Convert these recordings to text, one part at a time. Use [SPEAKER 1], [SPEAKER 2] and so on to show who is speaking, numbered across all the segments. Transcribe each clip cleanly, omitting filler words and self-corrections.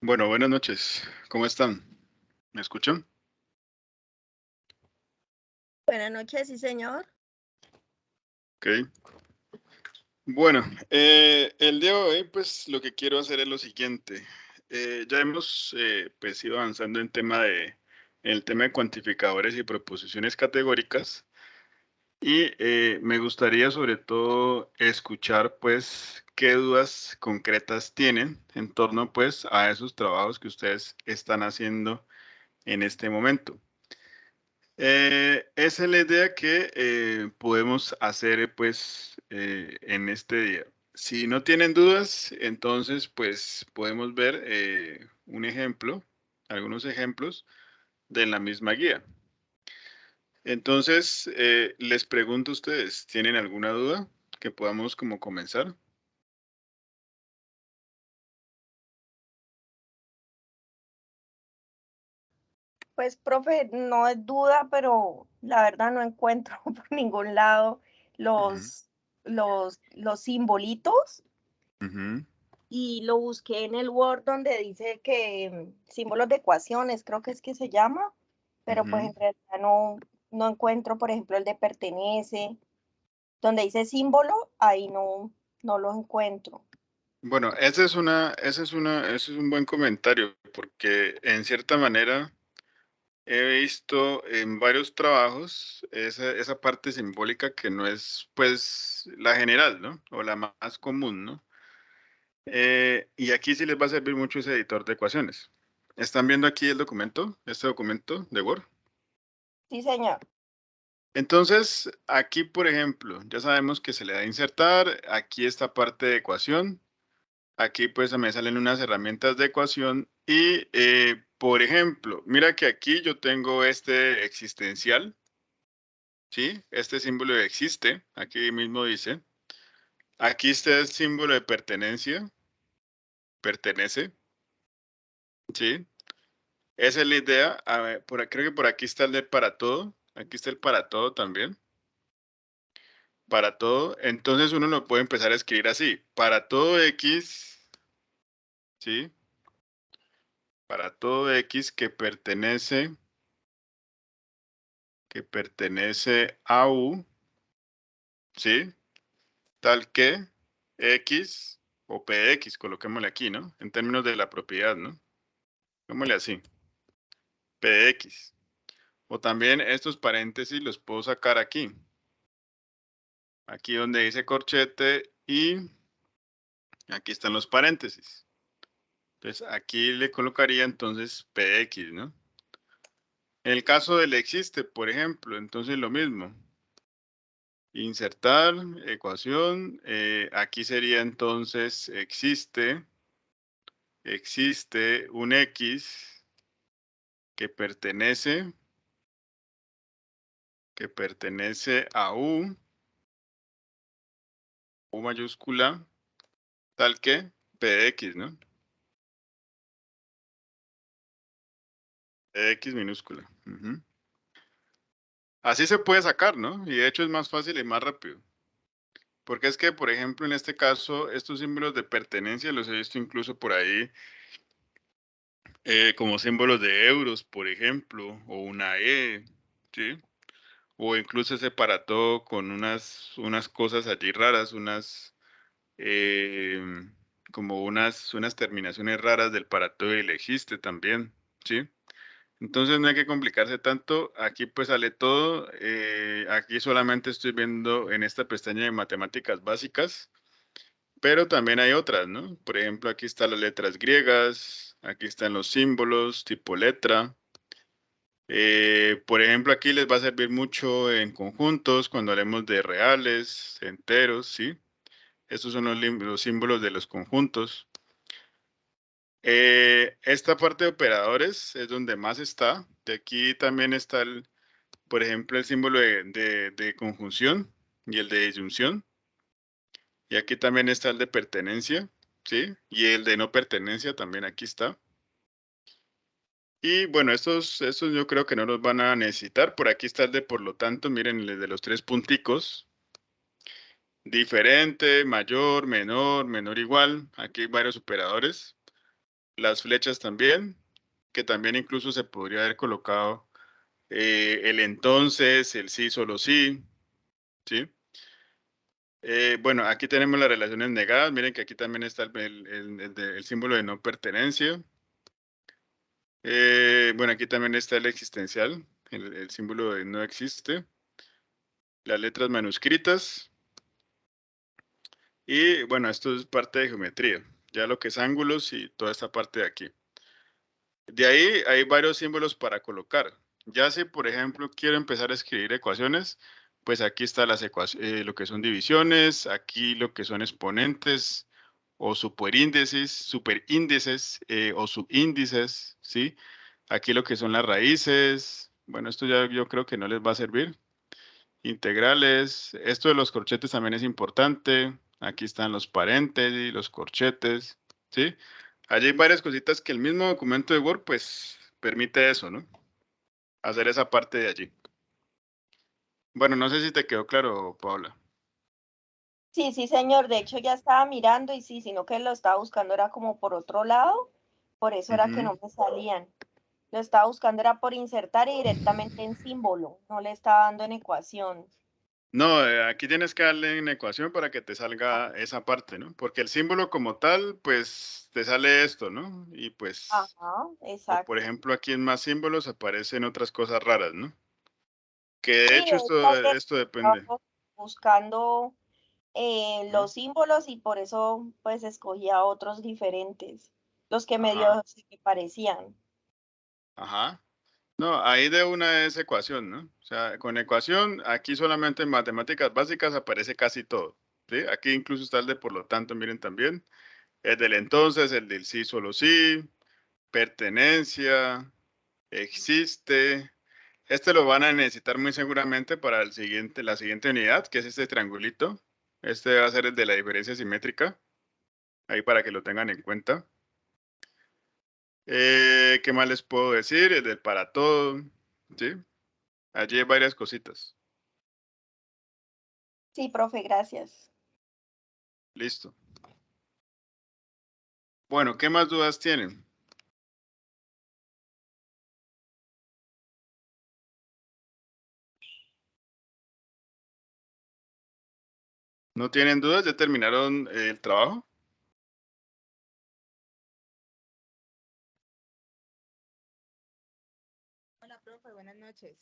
[SPEAKER 1] Bueno, buenas noches. ¿Cómo están? ¿Me escuchan?
[SPEAKER 2] Buenas noches, sí, señor.
[SPEAKER 1] Ok. Bueno, el día de hoy, pues lo que quiero hacer es lo siguiente. Ya hemos pues ido avanzando en el tema de cuantificadores y proposiciones categóricas y me gustaría sobre todo escuchar pues qué dudas concretas tienen en torno pues a esos trabajos que ustedes están haciendo en este momento. Esa es la idea que podemos hacer pues en este día. Si no tienen dudas, entonces pues podemos ver un ejemplo, algunos ejemplos de la misma guía. Entonces, les pregunto a ustedes, ¿tienen alguna duda que podamos como comenzar?
[SPEAKER 2] Pues, profe, no es duda, pero la verdad no encuentro por ningún lado
[SPEAKER 1] Ujú,
[SPEAKER 2] los simbolitos
[SPEAKER 1] ujú,
[SPEAKER 2] y lo busqué en el Word donde dice que símbolos de ecuaciones, creo que es que se llama, pero pues
[SPEAKER 1] ujú.
[SPEAKER 2] en realidad no encuentro, por ejemplo, el de pertenece, donde dice símbolo, ahí no lo encuentro.
[SPEAKER 1] Bueno, ese es un buen comentario, porque en cierta manera he visto en varios trabajos esa parte simbólica que no es, pues, la general, ¿no? O la más común, ¿no? Y aquí sí les va a servir mucho ese editor de ecuaciones. ¿Están viendo aquí el documento, este documento de Word?
[SPEAKER 2] Sí, señor.
[SPEAKER 1] Entonces, aquí, por ejemplo, ya sabemos que se le da a insertar, aquí esta parte de ecuación, aquí pues me salen unas herramientas de ecuación y, por ejemplo, mira que aquí yo tengo este existencial. ¿Sí? Este símbolo existe, aquí mismo dice. Aquí está el símbolo de pertenencia, pertenece, ¿sí? Esa es la idea. A ver, creo que por aquí está el de para todo. Aquí está el para todo también. Para todo. Entonces uno lo puede empezar a escribir así. Para todo X, ¿sí? Para todo X que pertenece a U, ¿sí? Tal que X o PX, coloquémosle aquí, ¿no? En términos de la propiedad, ¿no? Pongámosle así, PX. O también estos paréntesis los puedo sacar aquí. Aquí donde dice corchete y aquí están los paréntesis. Entonces aquí le colocaría entonces PX, ¿no? En el caso del existe, por ejemplo, entonces lo mismo. Insertar, ecuación. Aquí sería entonces existe un X que pertenece a U mayúscula, tal que PX, ¿no? X minúscula. Ujú. Así se puede sacar, ¿no? Y de hecho es más fácil y más rápido. Porque es que, por ejemplo, en este caso, estos símbolos de pertenencia los he visto incluso por ahí como símbolos de euros, por ejemplo, o una E, ¿sí? O incluso ese para todo con unas cosas allí raras, eh, como unas terminaciones raras del para todo y el existe también, ¿sí? Entonces no hay que complicarse tanto. Aquí pues sale todo. Aquí solamente estoy viendo en esta pestaña de matemáticas básicas, pero también hay otras, ¿no? Por ejemplo, aquí están las letras griegas, aquí están los símbolos tipo letra. Por ejemplo, aquí les va a servir mucho en conjuntos cuando hablemos de reales, enteros, ¿sí? Estos son los símbolos de los conjuntos. Esta parte de operadores es donde más está. De aquí también está por ejemplo, el símbolo de conjunción y el de disyunción. Y aquí también está el de pertenencia, ¿sí? Y el de no pertenencia también aquí está. Y bueno, estos yo creo que no los van a necesitar. Por aquí está el de por lo tanto, miren, el de los tres punticos. Diferente, mayor, menor, menor igual. Aquí hay varios operadores. las flechas también, que también incluso se podría haber colocado el entonces, el sí, solo sí, ¿sí? Bueno, aquí tenemos las relaciones negadas. Miren que aquí también está el símbolo de no pertenencia. Bueno, aquí también está el existencial, el símbolo de no existe. Las letras manuscritas. Y bueno, esto es parte de geometría. Ya lo que es ángulos y toda esta parte de aquí. De ahí hay varios símbolos para colocar. Ya si, por ejemplo, quiero empezar a escribir ecuaciones, pues aquí está lo que son divisiones, aquí lo que son exponentes o superíndices o subíndices, ¿sí? Aquí lo que son las raíces. Bueno, esto ya yo creo que no les va a servir. Integrales. Esto de los corchetes también es importante. Aquí están los paréntesis, los corchetes, ¿sí? Allí hay varias cositas que el mismo documento de Word, pues, permite eso, ¿no? Hacer esa parte de allí. Bueno, no sé si te quedó claro, Paula.
[SPEAKER 2] Sí, sí, señor. De hecho, ya estaba mirando y sí, sino que lo estaba buscando era como por otro lado. Por eso era que
[SPEAKER 1] Ujú.
[SPEAKER 2] no me salían. Lo estaba buscando era por insertar y directamente en símbolo. No le estaba dando en ecuación.
[SPEAKER 1] No, aquí tienes que darle en ecuación para que te salga esa parte, ¿no? Porque el símbolo como tal, pues, te sale esto, ¿no? Y pues,
[SPEAKER 2] Ajá,
[SPEAKER 1] o por
[SPEAKER 2] exacto.
[SPEAKER 1] ejemplo, aquí en más símbolos aparecen otras cosas raras, ¿no? Que de
[SPEAKER 2] Sí,
[SPEAKER 1] hecho
[SPEAKER 2] de hecho, ayer
[SPEAKER 1] esto depende.
[SPEAKER 2] estábamos buscando
[SPEAKER 1] Ujú.
[SPEAKER 2] los símbolos y por eso pues escogía otros diferentes, los que
[SPEAKER 1] Ajá,
[SPEAKER 2] medio se me parecían.
[SPEAKER 1] ajá. No, ahí de una es ecuación, ¿no? O sea, con ecuación, aquí solamente en matemáticas básicas aparece casi todo, ¿sí? Aquí incluso está el de por lo tanto, miren también, el del entonces, el del sí, solo sí, pertenencia, existe. Este lo van a necesitar muy seguramente para la siguiente unidad, que es este triangulito. Este va a ser el de la diferencia simétrica, ahí para que lo tengan en cuenta. ¿Qué más les puedo decir? El del para todo, ¿sí? Allí hay varias cositas.
[SPEAKER 2] Sí, profe, gracias.
[SPEAKER 1] Listo. Bueno, ¿qué más dudas tienen? ¿No tienen dudas? ¿Ya terminaron el trabajo?
[SPEAKER 3] Hola, profe, buenas noches.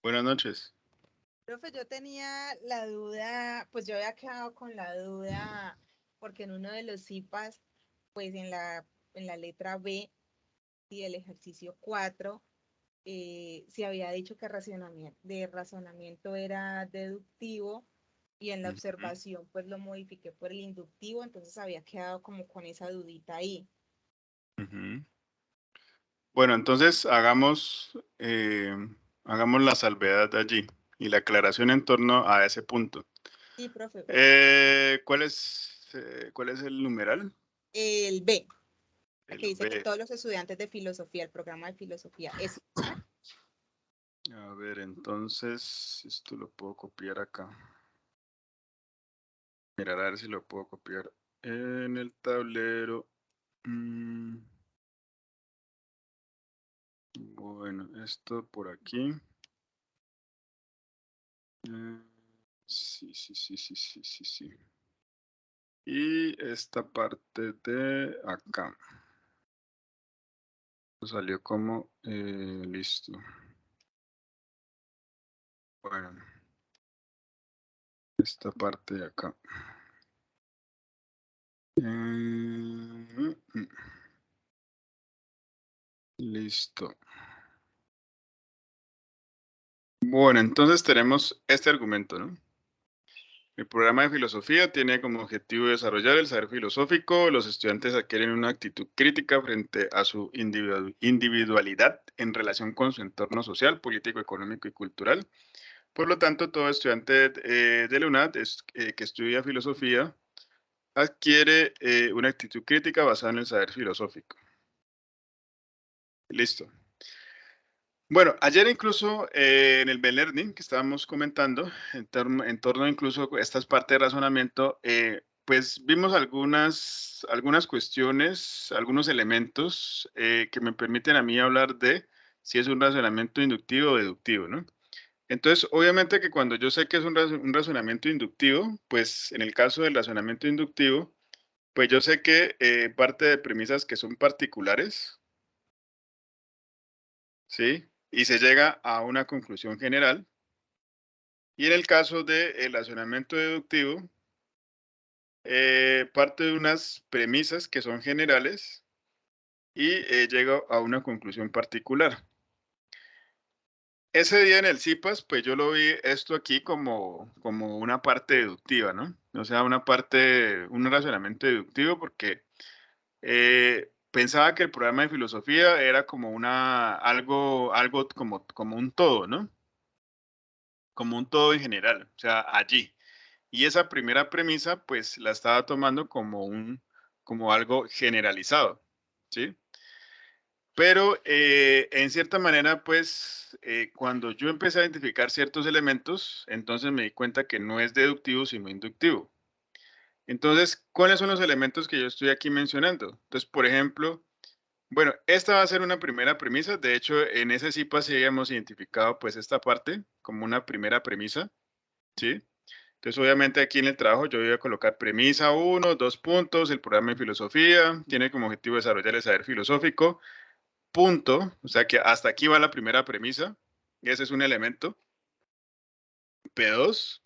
[SPEAKER 1] Buenas noches.
[SPEAKER 3] Profe, yo tenía la duda, pues yo había quedado con la duda, porque en uno de los IPAs, pues en la letra B y el ejercicio 4, se había dicho que de razonamiento era deductivo y en la
[SPEAKER 1] Ujú,
[SPEAKER 3] observación pues lo modifiqué por el inductivo, entonces había quedado como con esa dudita ahí.
[SPEAKER 1] ujú. Bueno, entonces hagamos la salvedad de allí y la aclaración en torno a ese punto.
[SPEAKER 3] Sí, profe.
[SPEAKER 1] ¿Cuál es el numeral?
[SPEAKER 3] El B, la que
[SPEAKER 1] El
[SPEAKER 3] dice que
[SPEAKER 1] B.
[SPEAKER 3] todos los estudiantes de filosofía, el programa de filosofía, es.
[SPEAKER 1] A ver, entonces, esto lo puedo copiar acá. Mirar a ver si lo puedo copiar en el tablero. Bueno, esto por aquí. Sí, sí, sí, sí, sí, sí, sí. Y esta parte de acá. Salió como listo. Bueno, esta parte de acá. Listo. Bueno, entonces tenemos este argumento, ¿no? El programa de filosofía tiene como objetivo desarrollar el saber filosófico. Los estudiantes adquieren una actitud crítica frente a su individualidad en relación con su entorno social, político, económico y cultural. Por lo tanto, todo estudiante de la UNAD que estudia filosofía adquiere una actitud crítica basada en el saber filosófico. Listo. Bueno, ayer incluso en el B-Learning que estábamos comentando, en torno incluso a estas partes de razonamiento, pues vimos algunas cuestiones, algunos elementos que me permiten a mí hablar de si es un razonamiento inductivo o deductivo, ¿no? Entonces, obviamente que cuando yo sé que es un razonamiento inductivo, pues en el caso del razonamiento inductivo, pues yo sé que parte de premisas que son particulares, ¿sí? Y se llega a una conclusión general. Y en el caso del razonamiento deductivo, parte de unas premisas que son generales y llega a una conclusión particular. Ese día en el CIPAS, pues yo lo vi esto aquí como una parte deductiva, ¿no? O sea, un razonamiento deductivo porque pensaba que el programa de filosofía era como algo como un todo, ¿no? Como un todo en general, o sea, allí. Y esa primera premisa, pues la estaba tomando como algo generalizado, ¿sí? Pero en cierta manera, pues cuando yo empecé a identificar ciertos elementos, entonces me di cuenta que no es deductivo, sino inductivo. Entonces, ¿cuáles son los elementos que yo estoy aquí mencionando? Entonces, por ejemplo, bueno, esta va a ser una primera premisa. De hecho, en ese CIPA sí habíamos identificado pues esta parte como una primera premisa, ¿sí? Entonces, obviamente aquí en el trabajo yo voy a colocar premisa 1, 2 puntos, el programa de filosofía, tiene como objetivo desarrollar el saber filosófico, punto, o sea que hasta aquí va la primera premisa, y ese es un elemento. P2,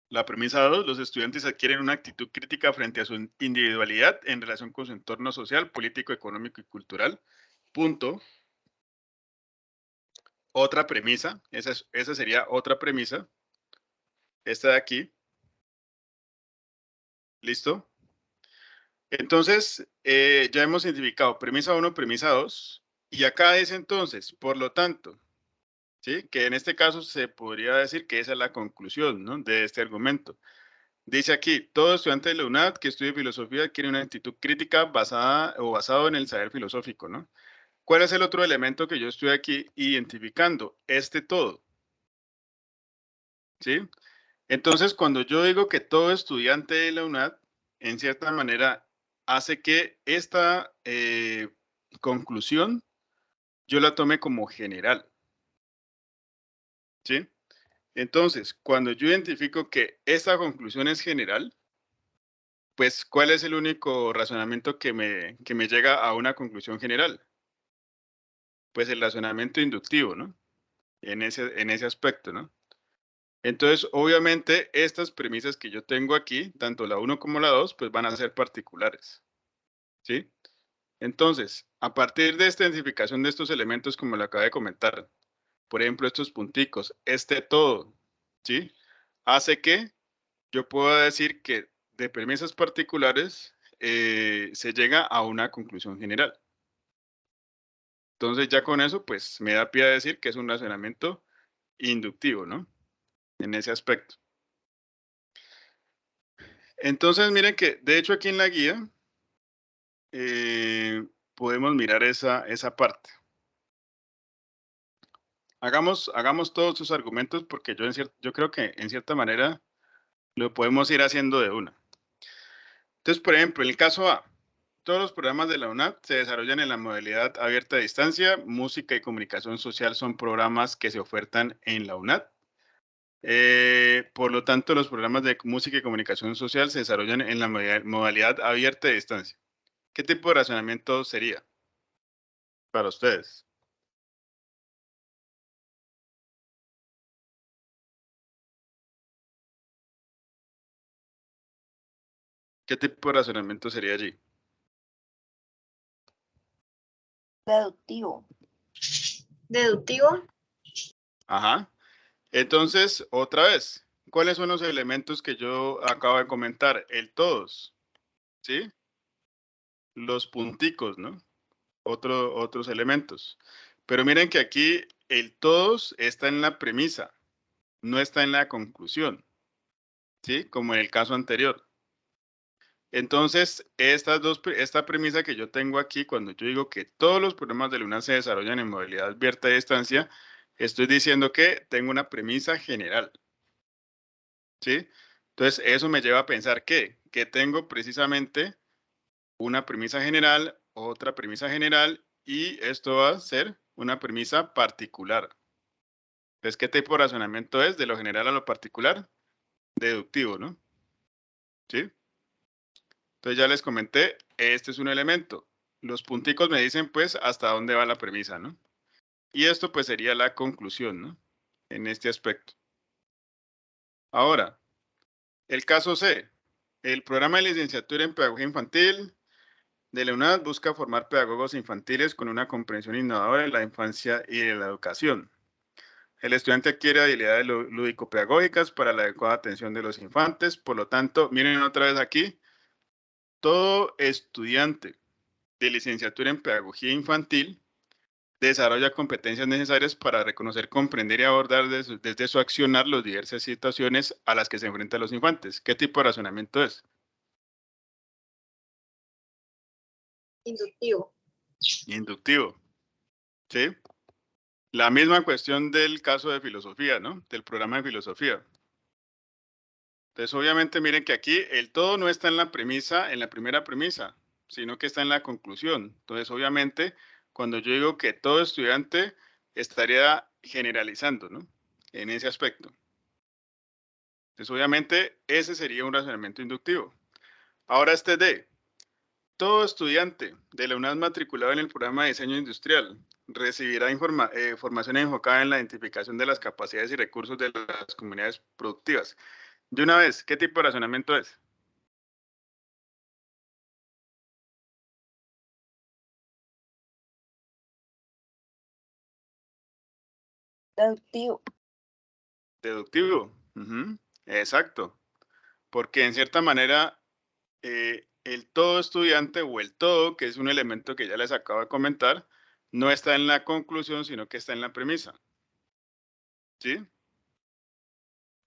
[SPEAKER 1] la premisa 2, los estudiantes adquieren una actitud crítica frente a su individualidad en relación con su entorno social, político, económico y cultural, punto. Otra premisa, esa sería otra premisa, esta de aquí, ¿listo? Entonces, ya hemos identificado premisa 1, premisa 2, y acá dice entonces, por lo tanto, ¿sí? Que en este caso se podría decir que esa es la conclusión, ¿no? De este argumento. Dice aquí, todo estudiante de la UNAD que estudie filosofía adquiere una actitud crítica basado en el saber filosófico, ¿no? ¿Cuál es el otro elemento que yo estoy aquí identificando? Este todo, ¿sí? Entonces, cuando yo digo que todo estudiante de la UNAD, en cierta manera, hace que esta conclusión yo la tome como general, ¿sí? Entonces, cuando yo identifico que esta conclusión es general, pues, ¿cuál es el único razonamiento que me llega a una conclusión general? Pues el razonamiento inductivo, ¿no? En ese aspecto, ¿no? Entonces, obviamente, estas premisas que yo tengo aquí, tanto la 1 como la 2, pues van a ser particulares, ¿sí? Entonces, a partir de esta identificación de estos elementos, como lo acabé de comentar, por ejemplo, estos punticos, este todo, ¿sí? Hace que yo pueda decir que de premisas particulares se llega a una conclusión general. Entonces, ya con eso, pues me da pie a decir que es un razonamiento inductivo, ¿no? En ese aspecto. Entonces, miren que, de hecho, aquí en la guía podemos mirar esa parte. Hagamos todos sus argumentos porque yo creo que en cierta manera lo podemos ir haciendo de una. Entonces, por ejemplo, en el caso A, todos los programas de la UNAD se desarrollan en la modalidad abierta a distancia. Música y comunicación social son programas que se ofertan en la UNAD. Por lo tanto, los programas de música y comunicación social se desarrollan en la modalidad abierta a distancia. ¿Qué tipo de razonamiento sería para ustedes? ¿Qué tipo de razonamiento sería allí?
[SPEAKER 2] Deductivo.
[SPEAKER 4] Deductivo.
[SPEAKER 1] Ajá. Entonces, otra vez, ¿cuáles son los elementos que yo acabo de comentar? El todos, ¿sí? Los punticos, ¿no? Otros elementos. Pero miren que aquí el todos está en la premisa, no está en la conclusión, ¿sí? Como en el caso anterior. Entonces, esta premisa que yo tengo aquí, cuando yo digo que todos los programas de Luna se desarrollan en modalidad abierta de distancia, estoy diciendo que tengo una premisa general, ¿sí? Entonces, eso me lleva a pensar que tengo precisamente una premisa general, otra premisa general, y esto va a ser una premisa particular. Entonces, ¿qué tipo de razonamiento es? De lo general a lo particular, deductivo, ¿no? ¿Sí? Entonces ya les comenté, este es un elemento. Los punticos me dicen, pues, hasta dónde va la premisa, ¿no? Y esto, pues, sería la conclusión, ¿no? En este aspecto. Ahora, el caso C. El programa de licenciatura en Pedagogía Infantil de la UNAD busca formar pedagogos infantiles con una comprensión innovadora de la infancia y de la educación. El estudiante adquiere habilidades lúdico-pedagógicas para la adecuada atención de los infantes. Por lo tanto, miren otra vez aquí, todo estudiante de licenciatura en Pedagogía Infantil desarrolla competencias necesarias para reconocer, comprender y abordar desde su accionar las diversas situaciones a las que se enfrentan los infantes. ¿Qué tipo de razonamiento es?
[SPEAKER 4] Inductivo.
[SPEAKER 1] Inductivo, ¿sí? La misma cuestión del caso de filosofía, ¿no? Del programa de filosofía. Entonces, obviamente, miren que aquí el todo no está en la premisa, en la primera premisa, sino que está en la conclusión. Entonces, obviamente, cuando yo digo que todo estudiante estaría generalizando, ¿no? En ese aspecto. Entonces, obviamente, ese sería un razonamiento inductivo. Ahora este D. Todo estudiante de la UNAD matriculado en el programa de diseño industrial recibirá formación enfocada en la identificación de las capacidades y recursos de las comunidades productivas. De una vez, ¿qué tipo de razonamiento es?
[SPEAKER 2] Deductivo.
[SPEAKER 1] Deductivo. Exacto. Porque en cierta manera, el todo estudiante o el todo, que es un elemento que ya les acabo de comentar, no está en la conclusión, sino que está en la premisa. ¿Sí?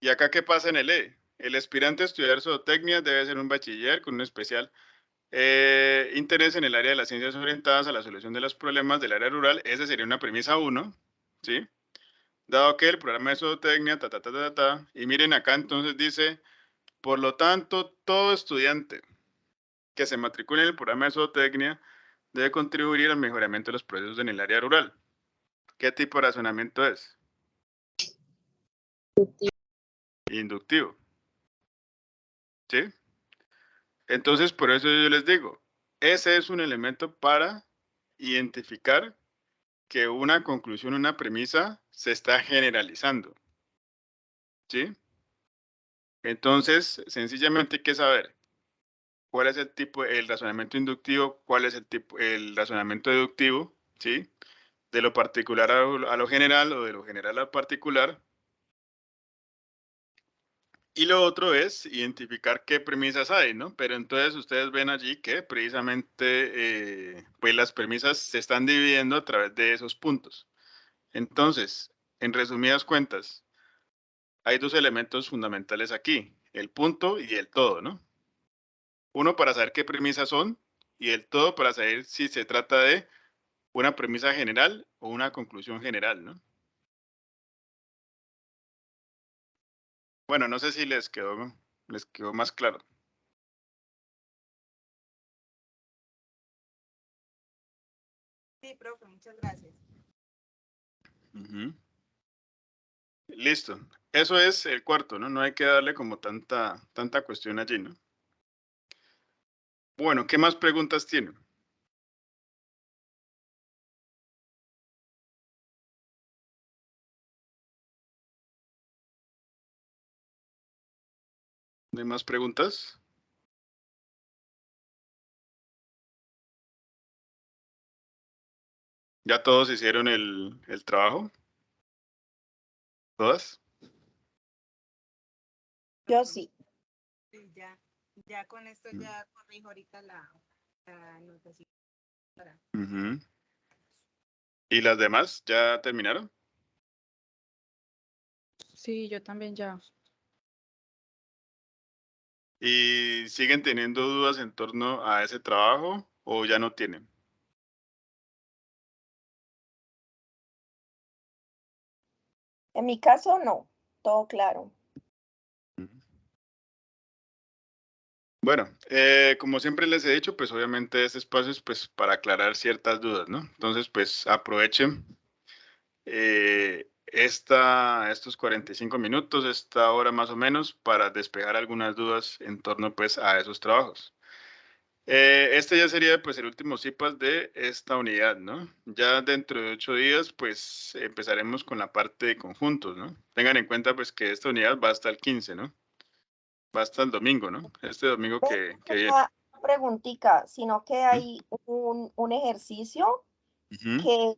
[SPEAKER 1] ¿Y acá qué pasa en el E? El aspirante a estudiar zootecnia debe ser un bachiller con un especial interés en el área de las ciencias orientadas a la solución de los problemas del área rural. Esa sería una premisa 1, ¿sí? Dado que el programa de zootecnia, y miren acá entonces dice, por lo tanto, todo estudiante que se matricule en el programa de zootecnia debe contribuir al mejoramiento de los procesos en el área rural. ¿Qué tipo de razonamiento es? Inductivo. ¿Sí? Entonces, por eso yo les digo, ese es un elemento para identificar que una conclusión, una premisa, se está generalizando. ¿Sí? Entonces, sencillamente hay que saber cuál es el tipo, el razonamiento inductivo, cuál es el tipo, el razonamiento deductivo, ¿sí? De lo particular a lo general o de lo general a lo particular. Y lo otro es identificar qué premisas hay, ¿no? Pero entonces ustedes ven allí que precisamente pues las premisas se están dividiendo a través de esos puntos. Entonces, en resumidas cuentas, hay dos elementos fundamentales aquí, el punto y el todo, ¿no? Uno para saber qué premisas son y el todo para saber si se trata de una premisa general o una conclusión general, ¿no? Bueno, no sé si les quedó más claro.
[SPEAKER 3] Sí, profe, muchas gracias.
[SPEAKER 1] Ujú. Listo. Eso es el cuarto, ¿no? No hay que darle como tanta cuestión allí, ¿no? Bueno, ¿qué más preguntas tienen? ¿No hay más preguntas? ¿Ya todos hicieron el trabajo? ¿Todas?
[SPEAKER 2] Yo sí.
[SPEAKER 3] Sí, ya con esto ya corrijo ahorita la anotación.
[SPEAKER 1] Ujú. ¿Y las demás ya terminaron?
[SPEAKER 5] Sí, yo también ya.
[SPEAKER 1] ¿Y siguen teniendo dudas en torno a ese trabajo o ya no tienen?
[SPEAKER 2] En mi caso, no. Todo claro.
[SPEAKER 1] Ujú. Bueno, como siempre les he dicho, pues obviamente este espacio es pues para aclarar ciertas dudas, ¿no? Entonces, pues aprovechen estos 45 minutos, esta hora más o menos, para despejar algunas dudas en torno pues a esos trabajos. Este ya sería pues el último CIPAS de esta unidad, ¿no? Ya dentro de 8 días pues empezaremos con la parte de conjuntos, ¿no? Tengan en cuenta pues que esta unidad va hasta el 15, ¿no? Va hasta el domingo, ¿no? Este domingo que viene.
[SPEAKER 2] Una preguntita, sino que hay un ejercicio
[SPEAKER 1] Ujú.
[SPEAKER 2] que,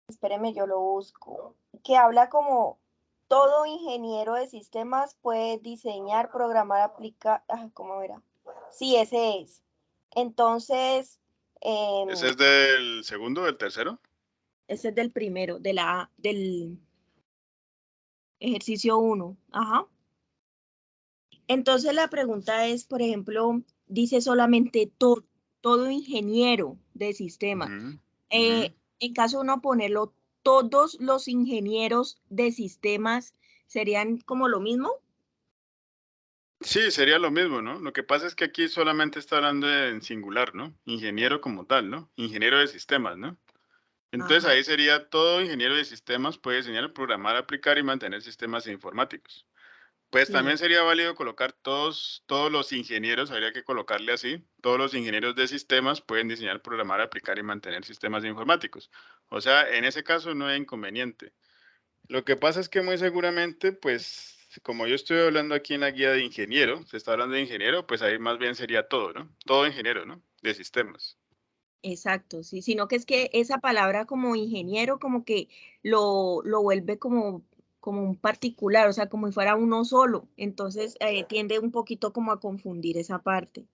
[SPEAKER 2] espéreme, yo lo busco, que habla como todo ingeniero de sistemas puede diseñar, programar, aplicar, ¿cómo era? Sí, ese es. Entonces,
[SPEAKER 1] ¿Ese es del segundo, del tercero?
[SPEAKER 2] ese es del primero, del ejercicio 1. Ajá. Entonces la pregunta es, por ejemplo, dice solamente todo ingeniero de sistemas.
[SPEAKER 1] Ujú, ujú.
[SPEAKER 2] En caso de uno ponerlo, todos los ingenieros de sistemas serían como lo mismo.
[SPEAKER 1] Sí, sería lo mismo, ¿no? Lo que pasa es que aquí solamente está hablando en singular, ¿no? Ingeniero como tal, ¿no? Ingeniero de sistemas, ¿no? Entonces
[SPEAKER 2] Ajá.
[SPEAKER 1] ahí sería todo ingeniero de sistemas puede diseñar, programar, aplicar y mantener sistemas informáticos. Pues
[SPEAKER 2] Sí,
[SPEAKER 1] también sería válido colocar todos los ingenieros, habría que colocarle así, todos los ingenieros de sistemas pueden diseñar, programar, aplicar y mantener sistemas informáticos. O sea, en ese caso no hay inconveniente. Lo que pasa es que muy seguramente, pues, como yo estoy hablando aquí en la guía de ingeniero, se está hablando de ingeniero, pues ahí más bien sería todo, ¿no? Todo ingeniero, ¿no? De sistemas.
[SPEAKER 2] exacto, sí, sino que es que esa palabra como ingeniero como que lo vuelve como un particular, o sea, como si fuera uno solo. Entonces tiende un poquito como a confundir esa parte.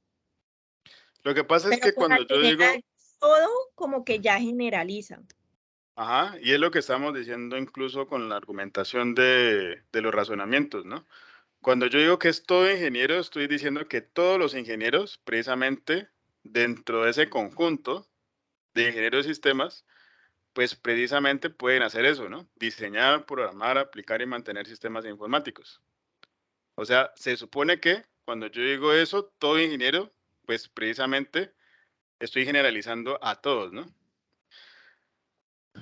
[SPEAKER 1] Lo que pasa es
[SPEAKER 2] Pero
[SPEAKER 1] que
[SPEAKER 2] con
[SPEAKER 1] cuando
[SPEAKER 2] al
[SPEAKER 1] yo
[SPEAKER 2] tener
[SPEAKER 1] digo,
[SPEAKER 2] todo, como que ya generaliza.
[SPEAKER 1] ajá, y es lo que estamos diciendo incluso con la argumentación de los razonamientos, ¿no? Cuando yo digo que es todo ingeniero, estoy diciendo que todos los ingenieros, precisamente dentro de ese conjunto de ingenieros de sistemas, pues precisamente pueden hacer eso, ¿no? Diseñar, programar, aplicar y mantener sistemas informáticos. O sea, se supone que cuando yo digo eso, todo ingeniero, pues precisamente estoy generalizando a todos, ¿no?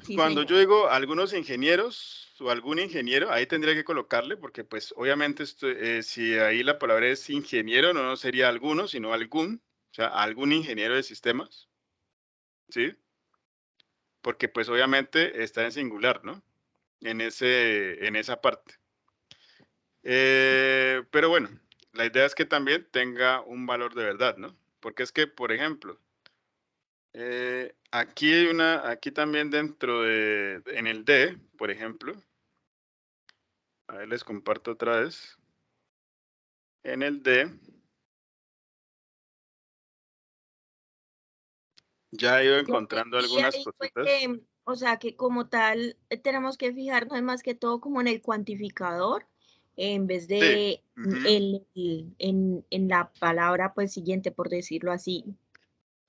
[SPEAKER 2] Sí,
[SPEAKER 1] Cuando
[SPEAKER 2] señor.
[SPEAKER 1] yo digo algunos ingenieros o algún ingeniero, ahí tendría que colocarle, porque pues obviamente si ahí la palabra es ingeniero, no sería alguno, sino algún, o sea, algún ingeniero de sistemas, ¿sí? Porque pues obviamente está en singular, ¿no? En esa parte. Pero bueno, la idea es que también tenga un valor de verdad, ¿no? Porque es que, por ejemplo, aquí también en el D, por ejemplo, a ver, les comparto otra vez. En el D, ya he ido
[SPEAKER 2] Yo
[SPEAKER 1] encontrando
[SPEAKER 2] entendí
[SPEAKER 1] algunas
[SPEAKER 2] ahí fue
[SPEAKER 1] cositas.
[SPEAKER 2] que, o sea, que como tal tenemos que fijarnos más que todo como en el cuantificador, en vez
[SPEAKER 1] Sí,
[SPEAKER 2] de
[SPEAKER 1] ujú.
[SPEAKER 2] en la palabra pues siguiente, por decirlo así.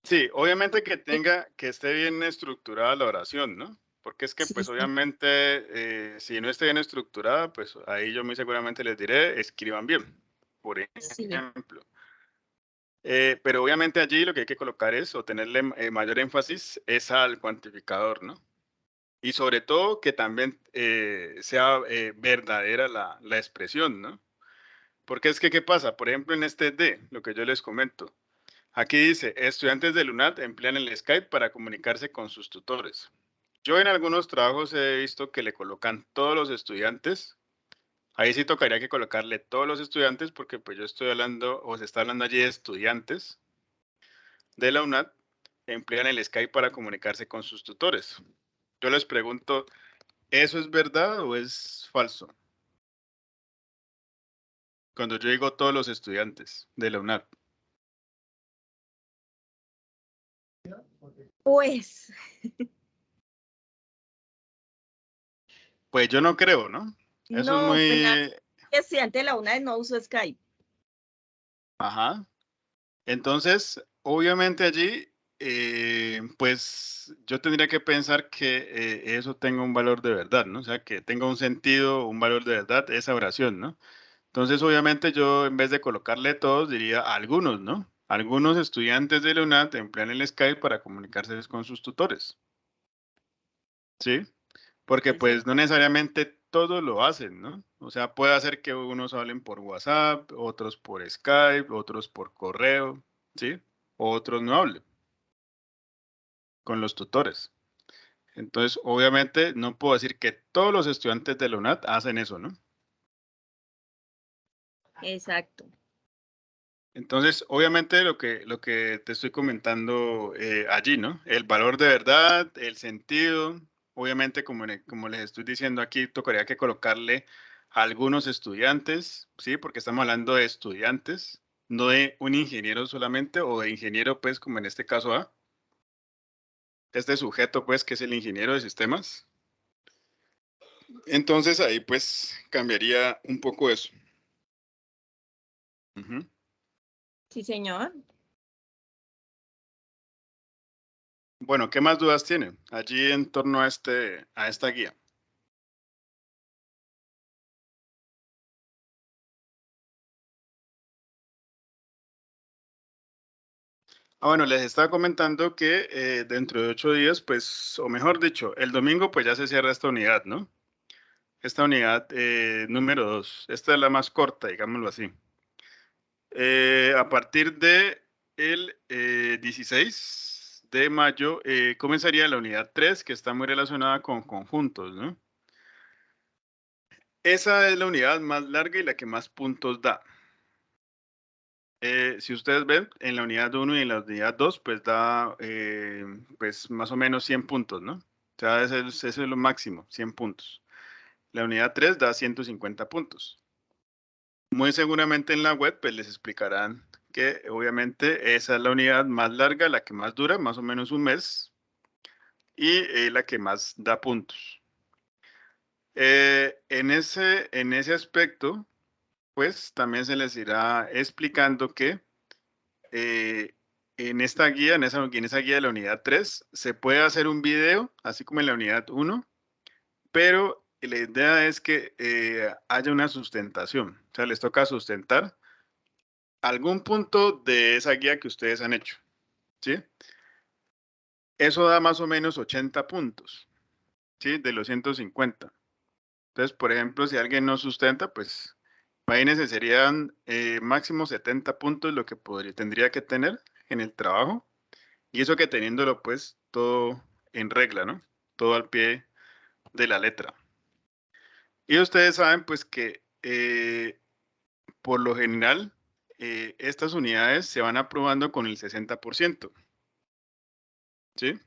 [SPEAKER 1] Sí, obviamente que esté bien estructurada la oración, ¿no? Porque es que,
[SPEAKER 2] Sí,
[SPEAKER 1] pues
[SPEAKER 2] sí,
[SPEAKER 1] obviamente, si no esté bien estructurada, pues ahí yo muy seguramente les diré, escriban bien, por
[SPEAKER 2] sí,
[SPEAKER 1] ejemplo. Pero obviamente allí lo que hay que colocar es, o tenerle mayor énfasis, es al cuantificador, ¿no? Y sobre todo que también sea verdadera la expresión, ¿no? Porque es que, ¿qué pasa? Por ejemplo, en este D, lo que yo les comento, aquí dice, estudiantes de LUNAT emplean el Skype para comunicarse con sus tutores. Yo en algunos trabajos he visto que le colocan todos los estudiantes. Ahí sí tocaría que colocarle todos los estudiantes porque pues yo estoy hablando, o se está hablando allí de estudiantes de la UNAT, emplean el Skype para comunicarse con sus tutores. Yo les pregunto, ¿eso es verdad o es falso? Cuando yo digo todos los estudiantes de la UNAT.
[SPEAKER 2] pues
[SPEAKER 1] Pues yo no creo, ¿no? Eso es
[SPEAKER 2] no, pues nada,
[SPEAKER 1] muy...
[SPEAKER 2] estudiante de la UNAD no uso Skype.
[SPEAKER 1] Ajá. Entonces, obviamente allí, pues yo tendría que pensar que eso tenga un valor de verdad, ¿no? O sea, que tenga un sentido, un valor de verdad, esa oración, ¿no? Entonces, obviamente, yo en vez de colocarle todos, diría algunos, ¿no? Algunos estudiantes de la UNAD emplean el Skype para comunicarse con sus tutores. ¿Sí? Porque pues no necesariamente todos lo hacen, ¿no? O sea, puede hacer que unos hablen por WhatsApp, otros por Skype, otros por correo, ¿sí? O otros no hablen con los tutores. Entonces, obviamente, no puedo decir que todos los estudiantes de la UNAD hacen eso, ¿no?
[SPEAKER 6] Exacto.
[SPEAKER 1] Entonces, obviamente, lo que te estoy comentando allí, ¿no? El valor de verdad, el sentido, obviamente, como les estoy diciendo aquí, tocaría que colocarle a algunos estudiantes, ¿sí? Porque estamos hablando de estudiantes, no de un ingeniero solamente, o de ingeniero, pues, como en este caso A. Este sujeto, pues, que es el ingeniero de sistemas. Entonces, ahí, pues, cambiaría un poco eso. Ujú.
[SPEAKER 6] Sí, señor.
[SPEAKER 1] Bueno, ¿qué más dudas tiene allí en torno a esta guía? Bueno, les estaba comentando que dentro de 8 días, pues, o mejor dicho, el domingo, pues ya se cierra esta unidad, ¿no? Esta unidad número 2. Esta es la más corta, digámoslo así. A partir de el 16 de mayo comenzaría la unidad 3, que está muy relacionada con conjuntos, ¿no? Esa es la unidad más larga y la que más puntos da. Si ustedes ven, en la unidad 1 y en la unidad 2, pues da pues más o menos 100 puntos, ¿no? O sea, ese es lo máximo, 100 puntos. La unidad 3 da 150 puntos. Muy seguramente en la web pues les explicarán que obviamente esa es la unidad más larga, la que más dura, más o menos un mes, y la que más da puntos. En ese aspecto, pues también se les irá explicando que en esta guía, en esa guía de la unidad 3, se puede hacer un video, así como en la unidad 1, pero la idea es que haya una sustentación. O sea, les toca sustentar algún punto de esa guía que ustedes han hecho, ¿sí? Eso da más o menos 80 puntos, ¿sí? De los 150. Entonces, por ejemplo, si alguien no sustenta, pues, imagínense, serían máximo 70 puntos lo que tendría que tener en el trabajo. Y eso que teniéndolo pues todo en regla, ¿no? Todo al pie de la letra. Y ustedes saben pues que por lo general estas unidades se van aprobando con el 60%. ¿Sí?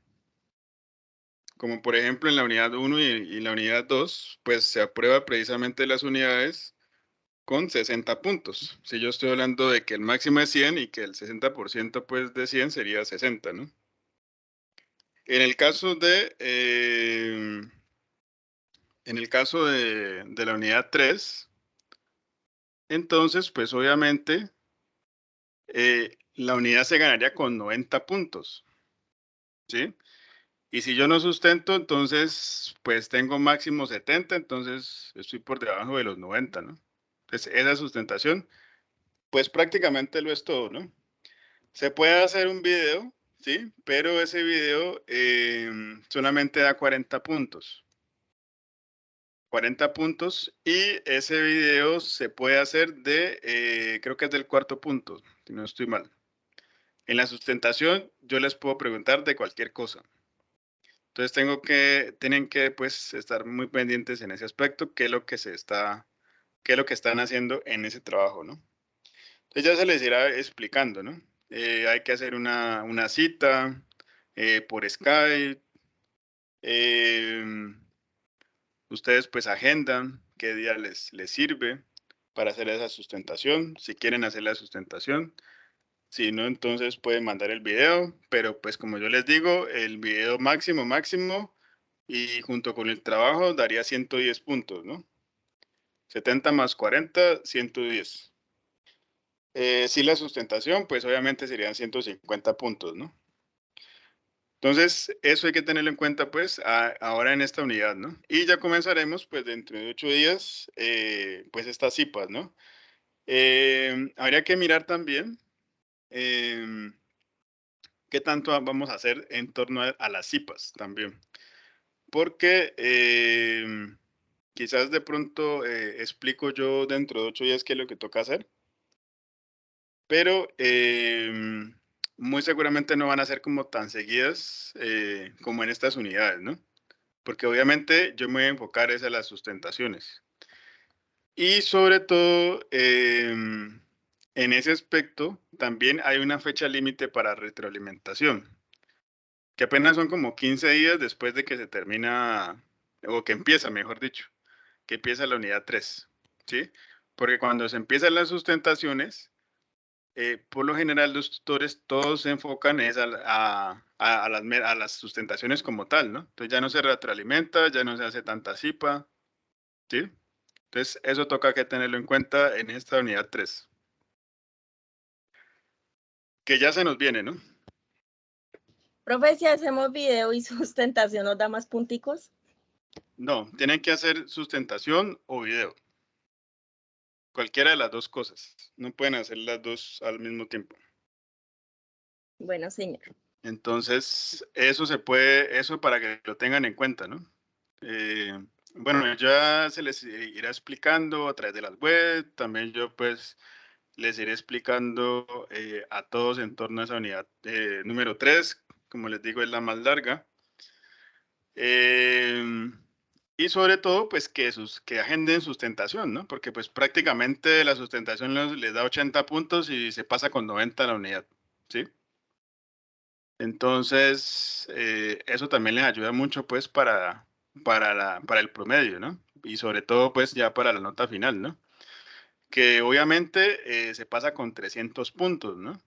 [SPEAKER 1] Como por ejemplo en la unidad 1 y la unidad 2, pues se aprueba precisamente las unidades con 60 puntos. Si yo estoy hablando de que el máximo es 100 y que el 60% pues de 100 sería 60, ¿no? En el caso de la unidad 3, entonces, pues obviamente, la unidad se ganaría con 90 puntos, ¿sí? Y si yo no sustento, entonces, pues tengo máximo 70, entonces estoy por debajo de los 90, ¿no? Entonces, esa sustentación, pues prácticamente lo es todo, ¿no? Se puede hacer un video, ¿sí? Pero ese video solamente da 40 puntos. 40 puntos y ese video se puede hacer creo que es del cuarto punto, si no estoy mal. En la sustentación yo les puedo preguntar de cualquier cosa. Entonces tienen que pues estar muy pendientes en ese aspecto, qué es lo que están haciendo en ese trabajo, ¿no? Entonces ya se les irá explicando, ¿no? Hay que hacer una cita por Skype. Ustedes pues agendan qué día les sirve para hacer esa sustentación, si quieren hacer la sustentación. Si no, entonces pueden mandar el video, pero pues como yo les digo, el video máximo y junto con el trabajo daría 110 puntos, ¿no? 70 más 40, 110. Si la sustentación, pues obviamente serían 150 puntos, ¿no? Entonces, eso hay que tenerlo en cuenta, pues, ahora en esta unidad, ¿no? Y ya comenzaremos, pues, dentro de 8 días, pues, estas CIPAs, ¿no? Habría que mirar también qué tanto vamos a hacer en torno a las CIPAs también. Porque quizás de pronto explico yo dentro de 8 días qué es lo que toca hacer, pero muy seguramente no van a ser como tan seguidas como en estas unidades, ¿no? Porque obviamente yo me voy a enfocar es a las sustentaciones. Y sobre todo, en ese aspecto, también hay una fecha límite para retroalimentación, que apenas son como 15 días después de que se termina, o que empieza, mejor dicho, que empieza la unidad 3, ¿sí? Porque cuando se empiezan las sustentaciones, por lo general los tutores todos se enfocan es a las sustentaciones como tal, ¿no? Entonces ya no se retroalimenta, ya no se hace tanta CIPA, ¿sí? Entonces eso toca que tenerlo en cuenta en esta unidad 3. Que ya se nos viene, ¿no?
[SPEAKER 6] Profe, si hacemos video y sustentación, ¿nos da más punticos?
[SPEAKER 1] No, tienen que hacer sustentación o video. Cualquiera de las dos cosas. No pueden hacer las dos al mismo tiempo.
[SPEAKER 6] Bueno, señor.
[SPEAKER 1] Entonces, eso se puede, eso para que lo tengan en cuenta, ¿no? Bueno, ya se les irá explicando a través de las web, también yo pues les iré explicando a todos en torno a esa unidad número 3, como les digo, es la más larga. Y sobre todo, pues que agenden sustentación, ¿no? Porque pues prácticamente la sustentación les da 80 puntos y se pasa con 90 a la unidad, ¿sí? Entonces, eso también les ayuda mucho, pues, para el promedio, ¿no? Y sobre todo, pues, ya para la nota final, ¿no? Que obviamente se pasa con 300 puntos, ¿no?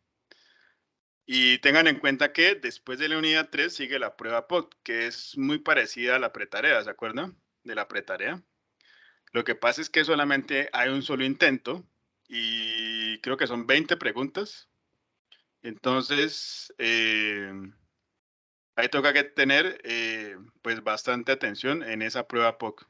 [SPEAKER 1] Y tengan en cuenta que después de la unidad 3 sigue la prueba POC, que es muy parecida a la pretarea, ¿se acuerdan? De la pretarea. Lo que pasa es que solamente hay un solo intento y creo que son 20 preguntas. Entonces, ahí toca que tener pues bastante atención en esa prueba POC.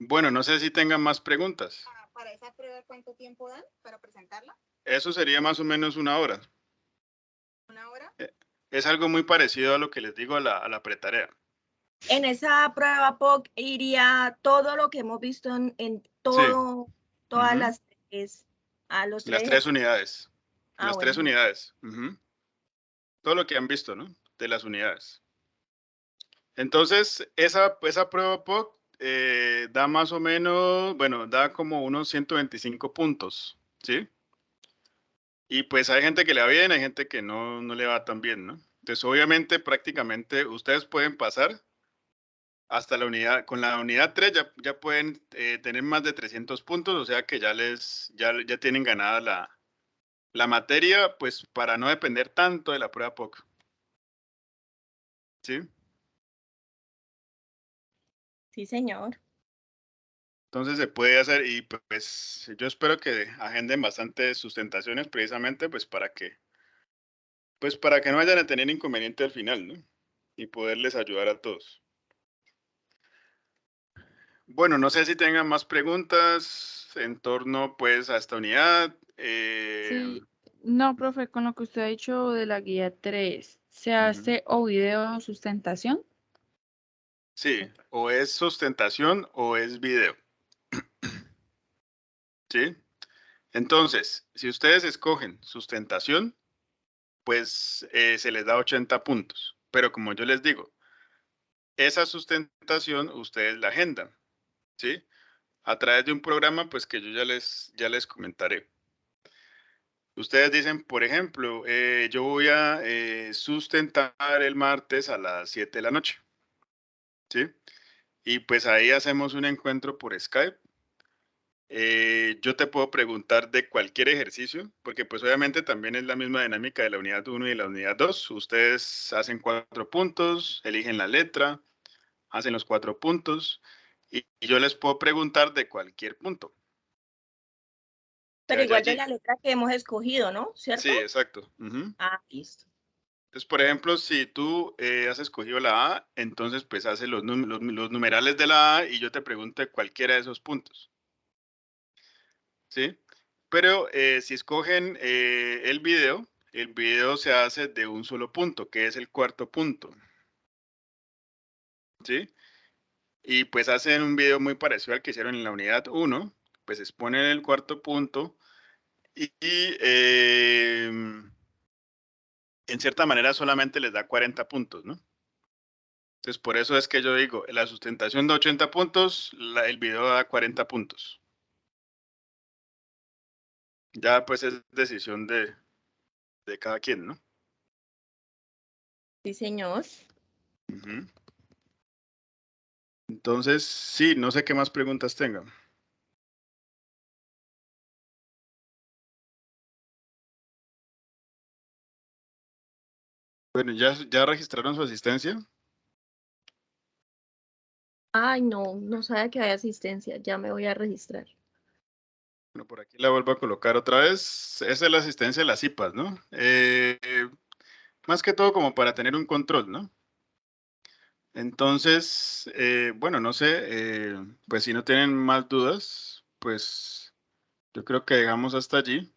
[SPEAKER 1] Bueno, no sé si tengan más preguntas.
[SPEAKER 3] ¿Para esa prueba cuánto tiempo dan para presentarla?
[SPEAKER 1] Eso sería más o menos 1 hora.
[SPEAKER 3] ¿Una hora?
[SPEAKER 1] Es algo muy parecido a lo que les digo a la pretarea.
[SPEAKER 6] En esa prueba POC iría todo lo que hemos visto en
[SPEAKER 1] Sí.
[SPEAKER 6] todas
[SPEAKER 1] Ujú.
[SPEAKER 6] las tres, a los
[SPEAKER 1] Las
[SPEAKER 6] tres.
[SPEAKER 1] 3 unidades.
[SPEAKER 6] Ah,
[SPEAKER 1] Las 3
[SPEAKER 6] bueno.
[SPEAKER 1] unidades. Ujú. Todo lo que han visto, ¿no? De las unidades. Entonces, esa prueba POC da más o menos, bueno, da como unos 125 puntos, ¿sí? Y pues hay gente que le va bien, hay gente que no le va tan bien, ¿no? Entonces, obviamente, prácticamente, ustedes pueden pasar hasta la unidad, con la unidad 3 ya pueden tener más de 300 puntos, o sea que ya tienen ganada la materia, pues para no depender tanto de la prueba POC, ¿sí?
[SPEAKER 6] Sí, señor.
[SPEAKER 1] Entonces se puede hacer y pues yo espero que agenden bastantes sustentaciones precisamente pues para que no vayan a tener inconveniente al final, ¿no? Y poderles ayudar a todos. Bueno, no sé si tengan más preguntas en torno pues a esta unidad.
[SPEAKER 5] Sí, no, profe, con lo que usted ha dicho de la guía 3, ¿se
[SPEAKER 1] Ujú.
[SPEAKER 5] hace o video o sustentación?
[SPEAKER 1] Sí, o es sustentación o es video, ¿sí? Entonces, si ustedes escogen sustentación, pues se les da 80 puntos. Pero como yo les digo, esa sustentación ustedes la agendan, ¿sí? A través de un programa, pues que yo ya les comentaré. Ustedes dicen, por ejemplo, yo voy a sustentar el martes a las 7 de la noche, ¿sí? Y pues ahí hacemos un encuentro por Skype. Yo te puedo preguntar de cualquier ejercicio, porque pues obviamente también es la misma dinámica de la unidad 1 y la unidad 2. Ustedes hacen 4 puntos, eligen la letra, hacen los 4 puntos y yo les puedo preguntar de cualquier punto.
[SPEAKER 6] Pero
[SPEAKER 1] ya
[SPEAKER 6] igual de
[SPEAKER 1] allí.
[SPEAKER 6] la letra que hemos escogido, ¿no? ¿Cierto?
[SPEAKER 1] Sí, exacto. Ujú.
[SPEAKER 6] Ah, listo.
[SPEAKER 1] Entonces, por ejemplo, si tú has escogido la A, entonces pues hace los numerales de la A y yo te pregunto de cualquiera de esos puntos. ¿Sí? Pero si escogen el video se hace de un solo punto, que es el cuarto punto. ¿Sí? Y pues hacen un video muy parecido al que hicieron en la unidad 1, pues exponen el cuarto punto y en cierta manera solamente les da 40 puntos, ¿no? Entonces, por eso es que yo digo, la sustentación da 80 puntos, el video da 40 puntos. Ya pues es decisión de cada quien, ¿no?
[SPEAKER 6] Sí, señor.
[SPEAKER 1] Ujú. Entonces, sí, no sé qué más preguntas tengan. Bueno, ¿ya registraron su asistencia?
[SPEAKER 6] Ay, no sabía que había asistencia. Ya me voy a registrar.
[SPEAKER 1] Bueno, por aquí la vuelvo a colocar otra vez. Esa es la asistencia de las IPAs, ¿no? Más que todo como para tener un control, ¿no? Entonces, bueno, no sé, pues si no tienen más dudas, pues yo creo que llegamos hasta allí.